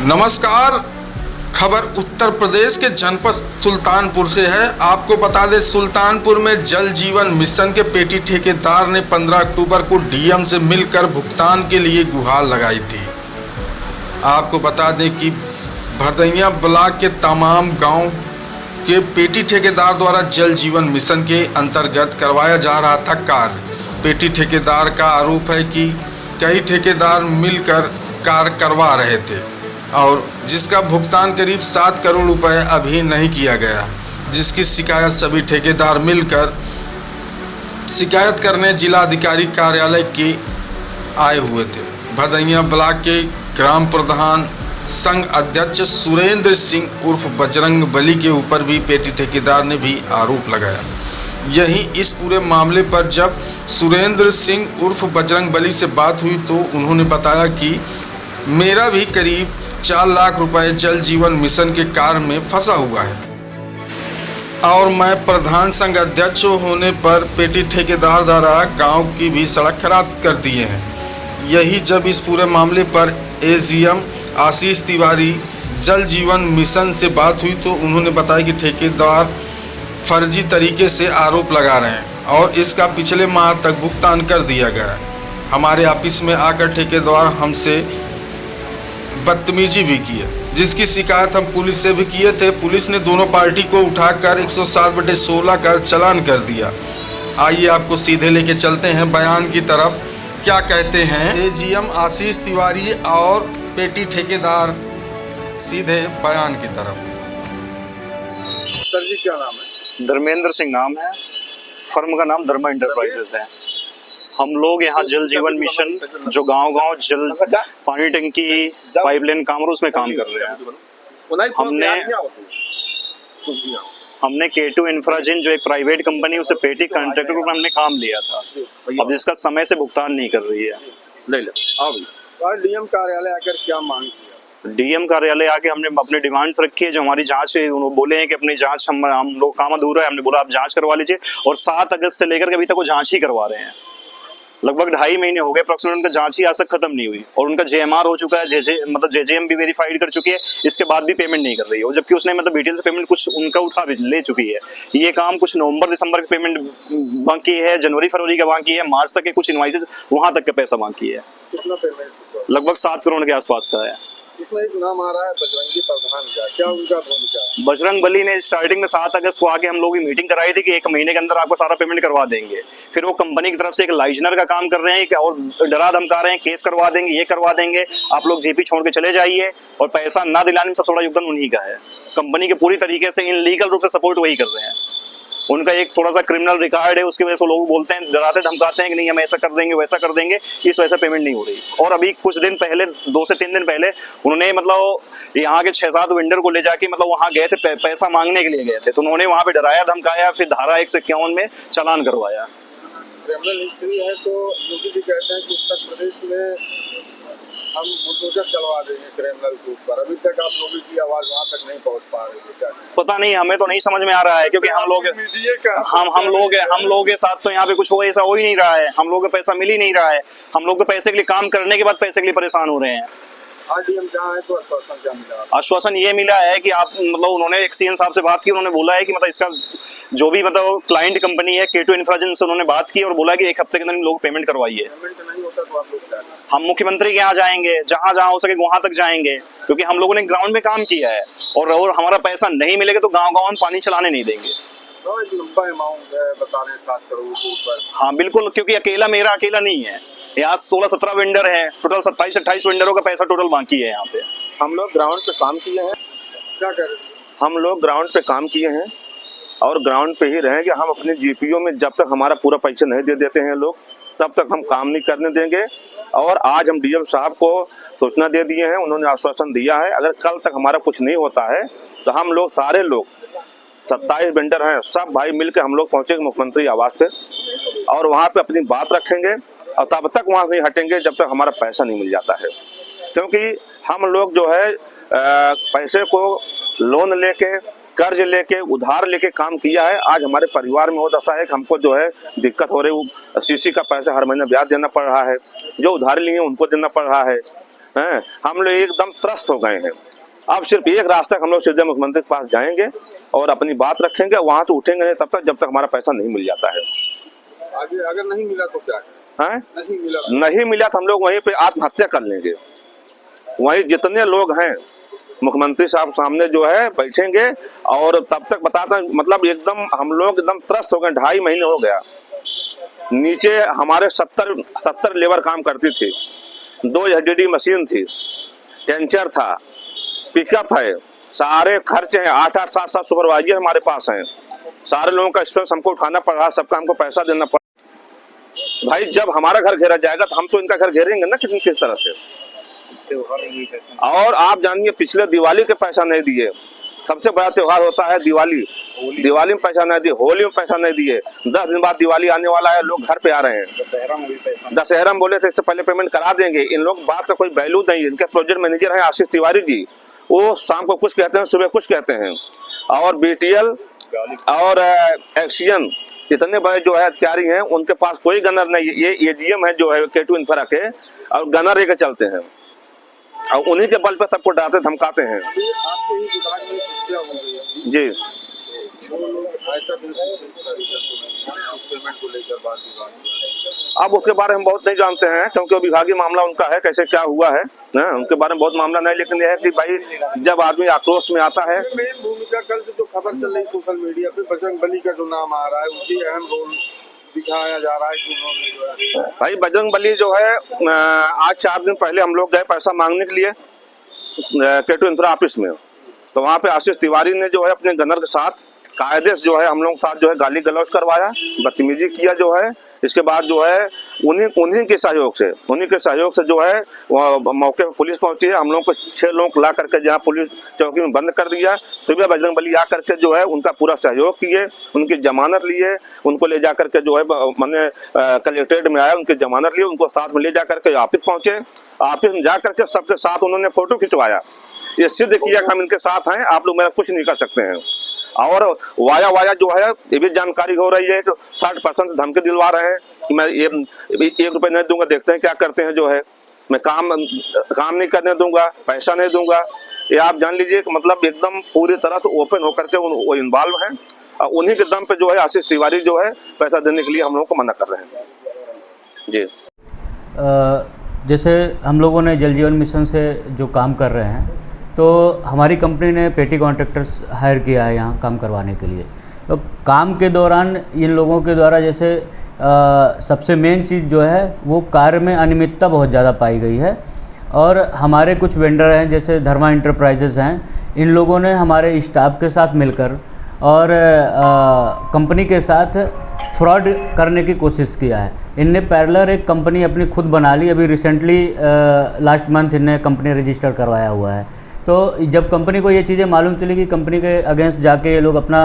नमस्कार। खबर उत्तर प्रदेश के जनपद सुल्तानपुर से है। आपको बता दें, सुल्तानपुर में जल जीवन मिशन के पेटी ठेकेदार ने 15 अक्टूबर को डीएम से मिलकर भुगतान के लिए गुहार लगाई थी। आपको बता दें कि भदैया ब्लॉक के तमाम गांव के पेटी ठेकेदार द्वारा जल जीवन मिशन के अंतर्गत करवाया जा रहा था कार्य। पेटी ठेकेदार का आरोप है कि कई ठेकेदार मिलकर कार्य करवा रहे थे और जिसका भुगतान करीब 7 करोड़ रुपए अभी नहीं किया गया, जिसकी शिकायत सभी ठेकेदार मिलकर शिकायत करने जिलाधिकारी कार्यालय के आए हुए थे। भदैया ब्लॉक के ग्राम प्रधान संघ अध्यक्ष सुरेंद्र सिंह उर्फ बजरंग बली के ऊपर भी पेटी ठेकेदार ने भी आरोप लगाया। यही इस पूरे मामले पर जब सुरेंद्र सिंह उर्फ बजरंग बली से बात हुई तो उन्होंने बताया कि मेरा भी करीब 4 लाख रुपए जल जीवन मिशन के कार्य में फंसा हुआ है और मैं प्रधान संघ अध्यक्ष होने पर पेटी ठेकेदार द्वारा गांव की भी सड़क खराब कर दिए हैं। यही जब इस पूरे मामले पर एजीएम आशीष तिवारी जल जीवन मिशन से बात हुई तो उन्होंने बताया कि ठेकेदार फर्जी तरीके से आरोप लगा रहे हैं और इसका पिछले माह तक भुगतान कर दिया गया। हमारे ऑफिस में आकर ठेकेदार हमसे बदतमीजी भी की है, जिसकी शिकायत हम पुलिस से भी किए थे। पुलिस ने दोनों पार्टी को उठाकर 107/16 का चालान कर दिया। आइए आपको सीधे लेके चलते हैं बयान की तरफ। क्या कहते हैं एजीएम आशीष तिवारी और पेटी ठेकेदार, सीधे बयान की तरफ। सर जी क्या नाम है? धर्मेंद्र सिंह नाम है, फर्म का नाम धर्मा इंटरप्राइजेस है। हम लोग यहाँ जल जीवन मिशन जो गांव-गांव जल पानी टंकी पाइपलाइन काम और उसमें काम कर रहे हैं। हमने K2 इंफ्राजिन जो एक प्राइवेट कंपनी उसे पेटी कॉन्ट्रैक्टर को हमने काम लिया था, अब जिसका समय से भुगतान नहीं कर रही है। ले अब डीएम कार्यालय आकर क्या मांग किया? डीएम कार्यालय आके हमने अपने डिमांड्स रखी है, जो हमारी जांच है। उन्होंने बोले हैं कि अपनी जांच हम लोग काम अधूरा है। हमने बोला आप जांच करवा लीजिए और 7 अगस्त से लेकर के अभी तक वो जांच ही करवा रहे हैं। लगभग 2.5 महीने हो गए अप्रॉक्सीमेट, उनका जांच ही आज तक खत्म नहीं हुई और उनका जेएमआर हो चुका है, जेजेएम भी वेरीफाइड कर चुकी है, इसके बाद भी पेमेंट नहीं कर रही है। और जबकि उसने डिटेल से पेमेंट कुछ उनका उठा भी ले चुकी है। ये काम कुछ नवंबर दिसंबर के पेमेंट बाकी है, जनवरी फरवरी का बाकी है, मार्च तक के कुछ इनवॉइसेस वहां तक का पैसा बाकी है। कितना पेमेंट? लगभग 7 करोड़ के आसपास का है। इसमें एक नाम आ रहा है बजरंगी प्रधान का, क्या उनका भूमिका है? बजरंग बली ने स्टार्टिंग में 7 अगस्त को आके हम लोग की मीटिंग कराई थी कि 1 महीने के अंदर आपको सारा पेमेंट करवा देंगे। फिर वो कंपनी की तरफ से एक लाइजनर का काम कर रहे हैं और डरा धमका रहे हैं, केस करवा देंगे, ये करवा देंगे, आप लोग जेपी छोड़ के चले जाइए, और पैसा ना दिलाने में सबसे बड़ा योगदान उन्हीं का है। कंपनी के पूरी तरीके से इनलीगल रूप से सपोर्ट वही कर रहे हैं। उनका एक थोड़ा सा क्रिमिनल रिकॉर्ड है, उसकी वजह से लोग बोलते हैं, डराते धमकाते हैं कि नहीं हम ऐसा कर देंगे वैसा कर देंगे, इस वजह से पेमेंट नहीं हो रही। और अभी कुछ दिन पहले 2 से 3 दिन पहले उन्होंने यहाँ के 6-7 वेंडर को ले जाके वहाँ गए थे, पैसा मांगने के लिए गए थे, तो उन्होंने वहाँ पे डराया धमकाया, फिर धारा 151 में चालान करवाया। क्रिमिनल हिस्ट्री है तो योगी जी कहते हैं कि उत्तर प्रदेश में हम बुलडोजर चलवा देंगे क्रिमिनल के ऊपर। अभी तक आप लोगों की आवाज वहां तक नहीं पहुंच पा रही है, क्या पता नहीं, हमें तो नहीं समझ में आ रहा है, क्योंकि हम लोग के साथ तो यहाँ पे कुछ ऐसा हो ही नहीं रहा है। हम लोग को पैसा मिल ही नहीं रहा है। हम लोग तो पैसे के लिए काम करने के बाद पैसे के लिए परेशान हो रहे हैं। डीएम जहाँ है तो आश्वासन क्या मिला? आश्वासन ये मिला है कि आप उन्होंने एक सीएन साहब से बात की, उन्होंने बोला है कि इसका जो भी क्लाइंट कंपनी है K2 इंफ्राजिन से उन्होंने बात की और बोला कि 1 हफ्ते के अंदर लोग पेमेंट करवाइए। पेमेंट नहीं होता तो आप लोग क्या करें? हम मुख्यमंत्री के यहाँ जाएंगे, जहाँ जहाँ हो सके वहां तक जाएंगे, क्योंकि हम लोगों ने ग्राउंड में काम किया है और हमारा पैसा नहीं मिलेगा तो गाँव गाँव हम पानी चलाने नहीं देंगे। तो एक लंबा अमाउंट है, बता रहे हैं 7 करोड़ के ऊपर। हाँ बिल्कुल, क्योंकि मेरा अकेला नहीं है, यहाँ 16-17 वेंडर है, टोटल 27-28 वेंडरों का पैसा टोटल बाकी है यहाँ पे। हम लोग ग्राउंड पे काम किए हैं, क्या कर रहे हैं? हम लोग ग्राउंड पे काम किए हैं और ग्राउंड पे ही रहेंगे। हम अपने जीपीओ में जब तक हमारा पूरा पैसा नहीं दे देते हैं लोग, तब तक हम काम नहीं करने देंगे। और आज हम डीएम साहब को सूचना दे दिए हैं, उन्होंने आश्वासन दिया है अगर कल तक हमारा कुछ नहीं होता है तो हम लोग सारे लोग 27 वेंडर हैं, सब भाई मिलकर हम लोग पहुंचेंगे मुख्यमंत्री आवास पे और वहाँ पे अपनी बात रखेंगे और तब तक वहाँ से नहीं हटेंगे जब तक हमारा पैसा नहीं मिल जाता है। क्योंकि हम लोग जो है पैसे को लोन लेके कर्ज लेके उधार लेके काम किया है। आज हमारे परिवार में हो दशा है कि हमको जो है दिक्कत हो रही है, सीसी का पैसा हर महीने ब्याज देना पड़ रहा है, जो उधार लिए उनको देना पड़ रहा है। हैं, हम लोग एकदम त्रस्त हो गए हैं। अब सिर्फ एक रास्ता, हम लोग सीधे मुख्यमंत्री के पास जाएंगे और अपनी बात रखेंगे, वहां तो उठेंगे नहीं तब तक जब तक हमारा पैसा नहीं मिल जाता है। आगे अगर नहीं मिला तो क्या है? नहीं मिला तो हम लोग वहीं पे आत्महत्या कर लेंगे। वहीं जितने लोग हैं मुख्यमंत्री साहब सामने जो है बैठेंगे और तब तक बताता, मतलब एकदम हम लोग एकदम त्रस्त हो गए। 2.5 महीने हो गया। नीचे हमारे 70 लेबर काम करती थी, 2 HDD मशीन थी, टेंचर था, पिकअप है, सारे खर्चे हैं, 8-8, 7-7 सुपरवाइजर हमारे पास हैं। सारे लोगों का एक्सपेंस हमको उठाना पड़ रहा, सबका हमको पैसा देना पड़। भाई जब हमारा घर घेरा जाएगा तो हम तो इनका घर घेरेंगे ना किस तरह से। और आप जानिए पिछले दिवाली के पैसा नहीं दिए, सबसे बड़ा त्योहार होता है दिवाली में पैसा नहीं दिए, होली में पैसा नहीं दिए, 10 दिन बाद दिवाली आने वाला है, लोग घर पे आ रहे हैं। दशहरा में बोले थे इससे पहले पेमेंट करा देंगे। इन लोग बात का कोई वैल्यू नहीं है। इनके प्रोजेक्ट मैनेजर है आशीष तिवारी जी, वो शाम को कुछ कहते हैं, सुबह कुछ कहते हैं। और BTL और एक्सियन इतने बड़े जो है अधिकारी हैं, उनके पास कोई गनर नहीं है। ये AGM है जो है K2 इंफ्रा के, और गनर लेकर चलते हैं और उन्हीं के बल पे सबको डराते धमकाते हैं। आपके ही विभाग में क्या हो गई जी ऐसा उस पेमेंट को लेकर बात अब उसके बारे में बहुत नहीं जानते हैं, क्योंकि वो विभागीय मामला उनका है, कैसे क्या हुआ है ना, उनके बारे में बहुत मामला नहीं। लेकिन यह है कि भाई जब आदमी आक्रोश में आता है। मेन भूमिका कल से जो खबर चल रही सोशल मीडिया पे बजरंग बली का जो नाम आ रहा है, उनकी अहम रोल दिखाया जा रहा है कि उन्होंने जो है। भाई बजरंग बली जो है, आज 4 दिन पहले हम लोग गए पैसा मांगने के लिए K2 इंफ्रा ऑफिस में, तो वहाँ पे आशीष तिवारी ने जो है अपने गनर के साथ कायदे से जो है हम लोग के साथ जो है गाली गलौज करवाया, बदतमीजी किया जो है। इसके बाद जो है उन्हीं के सहयोग से जो है मौके पर पुलिस पहुंची है। हम लोग को 6 लोगों को ला करके जहां पुलिस चौकी में बंद कर दिया। सुबह बजरंग बली आ करके जो है उनका पूरा सहयोग किए, उनकी जमानत लिए, उनको ले जा करके जो है मैंने कलेक्ट्रेट में आया, उनकी जमानत लिए, उनको साथ में ले जा करके ऑफिस पहुंचे। ऑफिस में जा करके सबके साथ उन्होंने फोटो खिंचवाया, ये सिद्ध किया कि हम इनके साथ हैं, आप लोग मेरा कुछ नहीं कर सकते हैं। और वाया जो है ये भी जानकारी हो रही है कि 3rd-person से धमकी दिलवा रहे हैं कि मैं 1 रुपये नहीं दूंगा, देखते हैं क्या करते हैं। जो है मैं काम नहीं करने दूंगा, पैसा नहीं दूंगा। ये आप जान लीजिए कि मतलब एकदम पूरी तरह से ओपन होकर के वो इन्वॉल्व हैं। और उन्हीं के दम पे जो है आशीष तिवारी जो है पैसा देने के लिए हम लोगों को मना कर रहे हैं। जी जैसे हम लोगों ने जल जीवन मिशन से जो काम कर रहे हैं, तो हमारी कंपनी ने पेटी कॉन्ट्रैक्टर्स हायर किया है यहाँ काम करवाने के लिए। तो काम के दौरान इन लोगों के द्वारा जैसे सबसे मेन चीज़ जो है वो कार्य में अनियमितता बहुत ज़्यादा पाई गई है। और हमारे कुछ वेंडर हैं जैसे धर्मा इंटरप्राइजेज़ हैं, इन लोगों ने हमारे स्टाफ के साथ मिलकर और कंपनी के साथ फ्रॉड करने की कोशिश किया है। इनने पैरेलल एक कंपनी अपनी खुद बना ली, अभी रिसेंटली लास्ट मंथ इनने कंपनी रजिस्टर करवाया हुआ है। तो जब कंपनी को ये चीज़ें मालूम चली कि कंपनी के अगेंस्ट जाके ये लोग अपना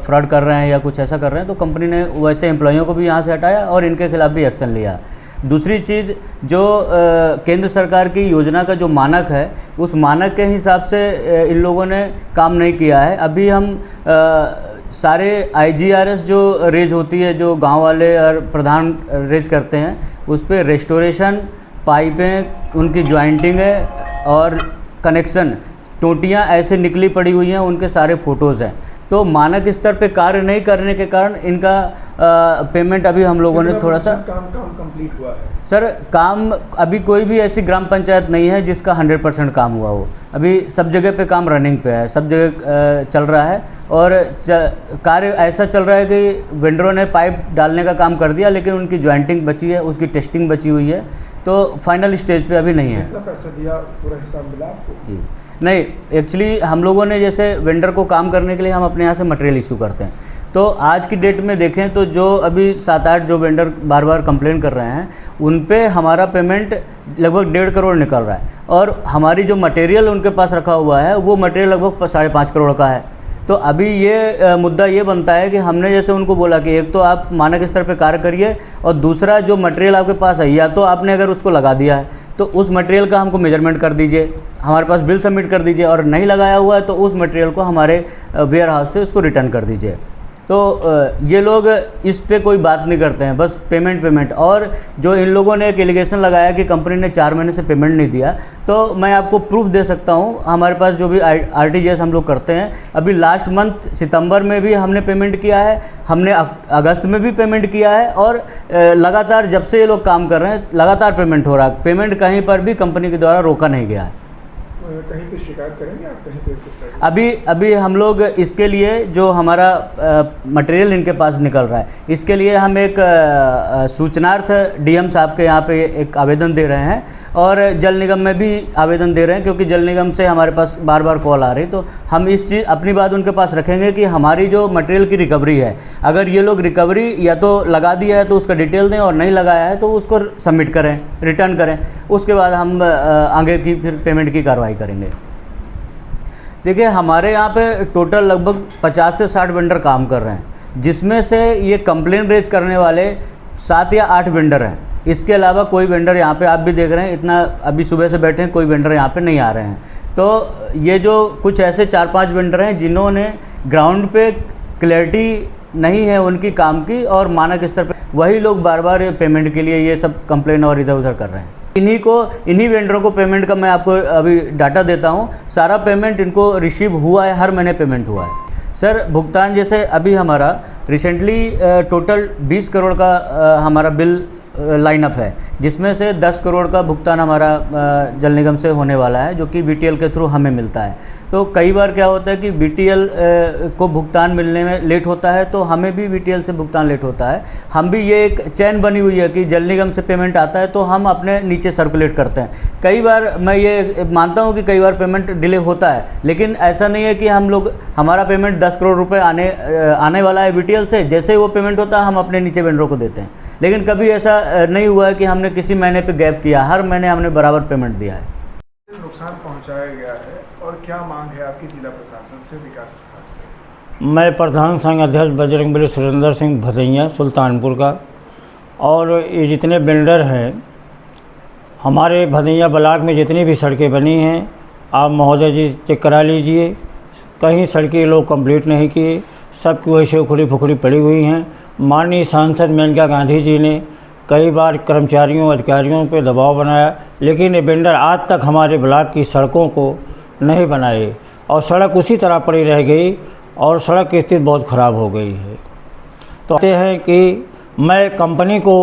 फ्रॉड कर रहे हैं या कुछ ऐसा कर रहे हैं, तो कंपनी ने वैसे एम्प्लॉइयों को भी यहाँ से हटाया और इनके खिलाफ़ भी एक्शन लिया। दूसरी चीज़ जो केंद्र सरकार की योजना का जो मानक है, उस मानक के हिसाब से इन लोगों ने काम नहीं किया है। अभी हम सारे IGRS जो रेज होती है, जो गांव वाले और प्रधान रेज करते हैं, उस पर रेस्टोरेशन, पाइपें, उनकी ज्वाइंटिंग है और कनेक्शन, टोटियाँ ऐसे निकली पड़ी हुई हैं, उनके सारे फ़ोटोज़ हैं। तो मानक स्तर पे कार्य नहीं करने के कारण इनका पेमेंट अभी हम लोगों ने थोड़ा सा काम कंप्लीट हुआ है। सर काम अभी कोई भी ऐसी ग्राम पंचायत नहीं है जिसका 100% काम हुआ हो। अभी सब जगह पे काम रनिंग पे है, सब जगह चल रहा है। और कार्य ऐसा चल रहा है कि वेंडरों ने पाइप डालने का काम कर दिया, लेकिन उनकी ज्वाइंटिंग बची है, उसकी टेस्टिंग बची हुई है, तो फाइनल स्टेज पे अभी नहीं है। कितना पैसा दिया, पूरा हिसाब मिला आपको? जी नहीं, एक्चुअली हम लोगों ने जैसे वेंडर को काम करने के लिए हम अपने यहाँ से मटेरियल इशू करते हैं। तो आज की डेट में देखें तो जो अभी 7-8 जो वेंडर बार बार कंप्लेन कर रहे हैं, उन पे हमारा पेमेंट लगभग 1.5 करोड़ निकल रहा है। और हमारी जो मटेरियल उनके पास रखा हुआ है वो मटेरियल लगभग 5.5 करोड़ का है। तो अभी ये मुद्दा ये बनता है कि हमने जैसे उनको बोला कि एक तो आप मानक स्तर पे कार्य करिए, और दूसरा जो मटेरियल आपके पास है, या तो आपने अगर उसको लगा दिया है तो उस मटेरियल का हमको मेजरमेंट कर दीजिए, हमारे पास बिल सबमिट कर दीजिए, और नहीं लगाया हुआ है तो उस मटेरियल को हमारे वेयर हाउस पे उसको रिटर्न कर दीजिए। तो ये लोग इस पे कोई बात नहीं करते हैं, बस पेमेंट। और जो इन लोगों ने एक एलिगेशन लगाया कि कंपनी ने 4 महीने से पेमेंट नहीं दिया, तो मैं आपको प्रूफ दे सकता हूँ। हमारे पास जो भी RTGS हम लोग करते हैं, अभी लास्ट मंथ सितंबर में भी हमने पेमेंट किया है, हमने अगस्त में भी पेमेंट किया है, और लगातार जब से ये लोग काम कर रहे हैं लगातार पेमेंट हो रहा है। पेमेंट कहीं पर भी कंपनी के द्वारा रोका नहीं गया है। कहीं पे शिकायत करेंगे आप, कहीं पे अभी हम लोग इसके लिए जो हमारा मटेरियल इनके पास निकल रहा है, इसके लिए हम एक सूचनार्थ DM साहब के यहाँ पे एक आवेदन दे रहे हैं, और जल निगम में भी आवेदन दे रहे हैं, क्योंकि जल निगम से हमारे पास बार बार कॉल आ रही। तो हम इस चीज़ अपनी बात उनके पास रखेंगे कि हमारी जो मटेरियल की रिकवरी है, अगर ये लोग रिकवरी या तो लगा दिया है तो उसका डिटेल दें, और नहीं लगाया है तो उसको सबमिट करें, रिटर्न करें। उसके बाद हम आगे की फिर पेमेंट की कार्रवाई करेंगे। देखिए, हमारे यहाँ पे टोटल लगभग 50 से 60 वेंडर काम कर रहे हैं, जिसमें से ये कंप्लेन रेज करने वाले 7 या 8 वेंडर हैं। इसके अलावा कोई वेंडर यहाँ पे आप भी देख रहे हैं, इतना अभी सुबह से बैठे हैं, कोई वेंडर यहाँ पे नहीं आ रहे हैं। तो ये जो कुछ ऐसे 4-5 वेंडर हैं जिन्होंने ग्राउंड पे क्लैरिटी नहीं है उनकी काम की, और मानक स्तर पे वही लोग बार बार पेमेंट के लिए ये सब कंप्लेन और इधर उधर कर रहे हैं। इन्हीं वेंडरों को पेमेंट का मैं आपको अभी डाटा देता हूँ। सारा पेमेंट इनको रिसीव हुआ है, हर महीने पेमेंट हुआ है। सर, भुगतान जैसे अभी हमारा रिसेंटली टोटल 20 करोड़ का हमारा बिल लाइनअप है, जिसमें से 10 करोड़ का भुगतान हमारा जल निगम से होने वाला है, जो कि BTL के थ्रू हमें मिलता है। तो कई बार क्या होता है कि BTL को भुगतान मिलने में लेट होता है, तो हमें भी BTL से भुगतान लेट होता है। हम भी ये एक चैन बनी हुई है कि जल निगम से पेमेंट आता है तो हम अपने नीचे सर्कुलेट करते हैं। कई बार मैं ये मानता हूँ कि कई बार पेमेंट डिले होता है, लेकिन ऐसा नहीं है कि हम लोग हमारा पेमेंट 10 करोड़ रुपये आने वाला है BTL से, जैसे ही वो पेमेंट होता है हम अपने नीचे वेंडरों को देते हैं। लेकिन कभी ऐसा नहीं हुआ है कि हमने किसी महीने पे गैप किया, हर महीने हमने बराबर पेमेंट दिया है। नुकसान पहुंचाया गया है, और क्या मांग है आपकी जिला प्रशासन से, विकास विभाग से? मैं प्रधान संघ अध्यक्ष बजरंगबली सुरेंद्र सिंह भदैया सुल्तानपुर का, और ये जितने बिल्डर हैं हमारे भदैया ब्लॉक में, जितनी भी सड़कें बनी हैं, आप महोदय जी चेक करा लीजिए। कहीं सड़कें लोग कंप्लीट नहीं किए, सबकी वैसे उखड़ी फुखड़ी पड़ी हुई हैं। माननीय सांसद मेनका गांधी जी ने कई बार कर्मचारियों अधिकारियों पर दबाव बनाया, लेकिन ये बिल्डर आज तक हमारे ब्लॉक की सड़कों को नहीं बनाए, और सड़क उसी तरह पड़ी रह गई, और सड़क की स्थिति बहुत ख़राब हो गई है। तो कहते हैं कि मैं कंपनी को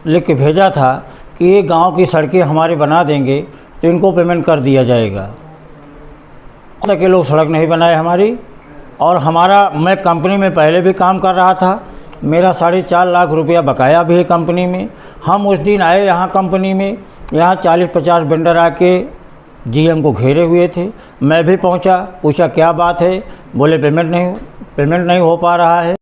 लिख के भेजा था कि ये गांव की सड़कें हमारे बना देंगे तो इनको पेमेंट कर दिया जाएगा। तक ये लोग सड़क नहीं बनाए हमारी, और मैं कंपनी में पहले भी काम कर रहा था, मेरा 4.5 लाख रुपया बकाया भी है कंपनी में। हम उस दिन आए यहाँ कंपनी में, यहाँ 40-50 वेंडर आके GM को घेरे हुए थे। मैं भी पहुँचा, पूछा क्या बात है, बोले पेमेंट नहीं हो पा रहा है।